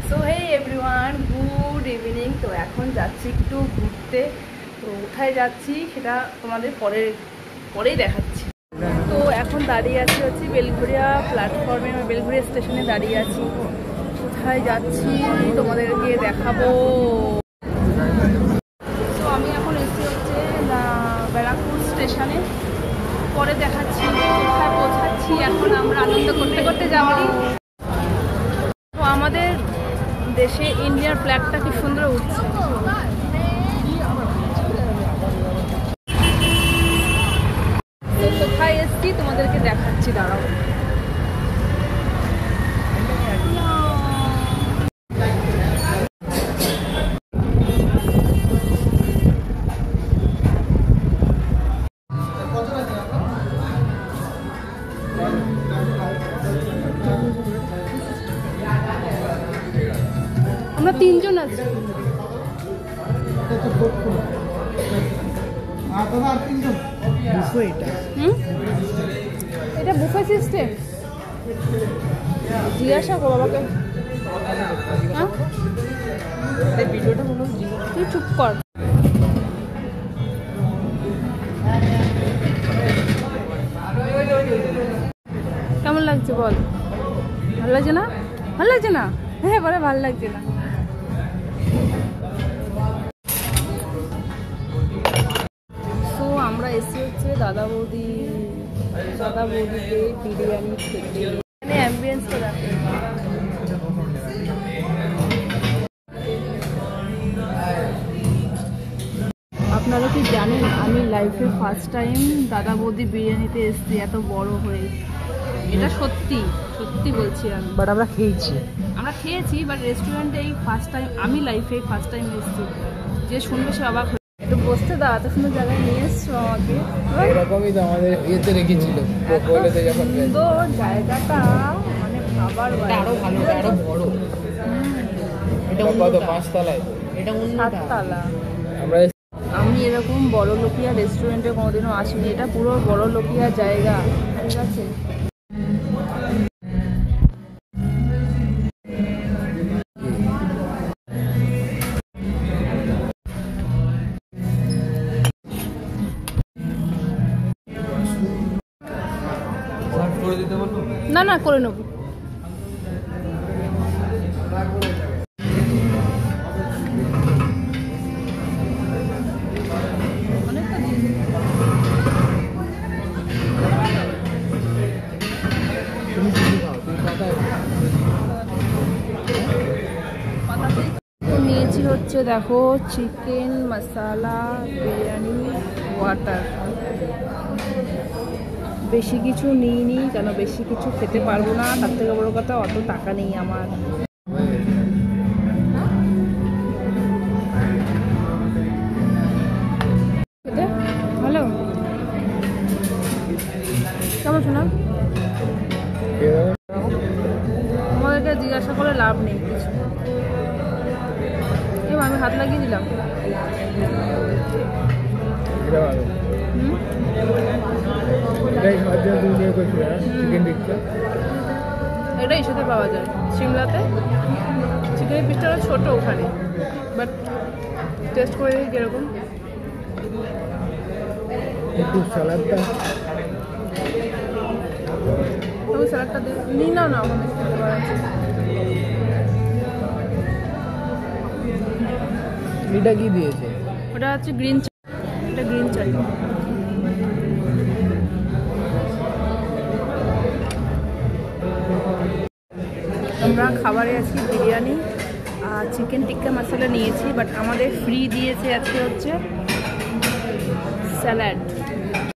So hey everyone, good evening. তো এখন যাচ্ছি একটু ঘুরতে। তো কোথায় যাচ্ছি সেটা তোমাদের পরেই দেখাচ্ছি। তো এখন দাঁড়িয়ে আছি বেলঘরিয়া প্ল্যাটফর্মে, বেলঘরিয়া স্টেশনে দাঁড়িয়ে আছি। কোথায় যাচ্ছি তোমাদেরকে দেখাবো। তো আমি এখন এসেছি ব্যারাকপুর স্টেশনে, পরে দেখাচ্ছি কোথায় পৌঁছাচ্ছি। এখন আমরা আনন্দ করতে করতে যাবো। তো আমাদের দেশে ইন্ডিয়ার ফ্ল্যাগটা কি সুন্দর উঠছে। তো কোথায় এসছি তোমাদেরকে দেখাচ্ছি, দাঁড়াও। আমরা 3 জন আছি। এটা বুফে সিস্টেম। জিজ্ঞাসা করো বাবাকে। ভিডিওটা হলো, তুই চুপ কর। কেমন লাগছে বল? ভালো লাগছে না? ভালো লাগছে না? হ্যাঁ বলে ভালো লাগছে না। তো আমরা এসে দাদা বৌদিতে বিরিয়ানি খেতে। এখানে অ্যাম্বিয়েন্সটা দেখো। আপনারা কি জানেন, আমি লাইফে ফার্স্ট টাইম দাদা বৌদি বিরিয়ানিতে এসেছি এত বড় হয়ে। এটা সত্যি সত্যি বলছি আমি। বাট আমরা খেয়েছি বাট রেস্টুরেন্টে এই ফার্স্ট টাইম, আমি লাইফে ফার্স্ট টাইম এসেছি। যে শুনবে সে অবাক হয়ে। একটু বসতে দাও, এত সুন্দর জায়গায় নিয়ে এসছো আমাকে। এরকমই তো আমাদের ইয়েতে রেখেছিল, কোয়েলেতে যখন সুন্দর জায়গাটা, মানে খাবার আরো ভালো, আরো বড়। এটা কত 5 তলায়, এটা 7 তলা। আমরা আমি এরকম বড় লোকিয়া রেস্টুরেন্টে কোনোদিনও আসিনি। এটা পুরো বড় লোকিয়া জায়গা, ঠিক আছে। না না করে নেবো। নিয়েছি হচ্ছে দেখো, চিকেন মশলা বিরিয়ানি ওয়াটার। বেশি কিছু নিইনি, কেন বেশি কিছু খেতে পারবো না। তার থেকে বড় কথা, অত টাকা নেই আমার। হ্যালো, কেমন শোনা? আমাদেরকে জিজ্ঞাসা করে লাভ নেই কিছু। আমি হাত লাগিয়ে দিলাম। এটাই সাথে পাওয়া যায় সিমলাতে। চিকেনের পিসটা ছোট ওখানে, বাট টেস্ট করে দেখি কিরকম। একটু স্যালাডটা, তবে স্যালাডটা নিই না না আমাদের খেতে পারা আছে। এটা কি দিয়েছে? ওটা হচ্ছে গ্রিন চাটনি। এটা গ্রিন চাটনি। আমরা খাবারে আজকে বিরিয়ানি আর চিকেন টিক্কা মশলা নিয়েছি, বাট আমাদের ফ্রি দিয়েছে আজকে হচ্ছে স্যালাড।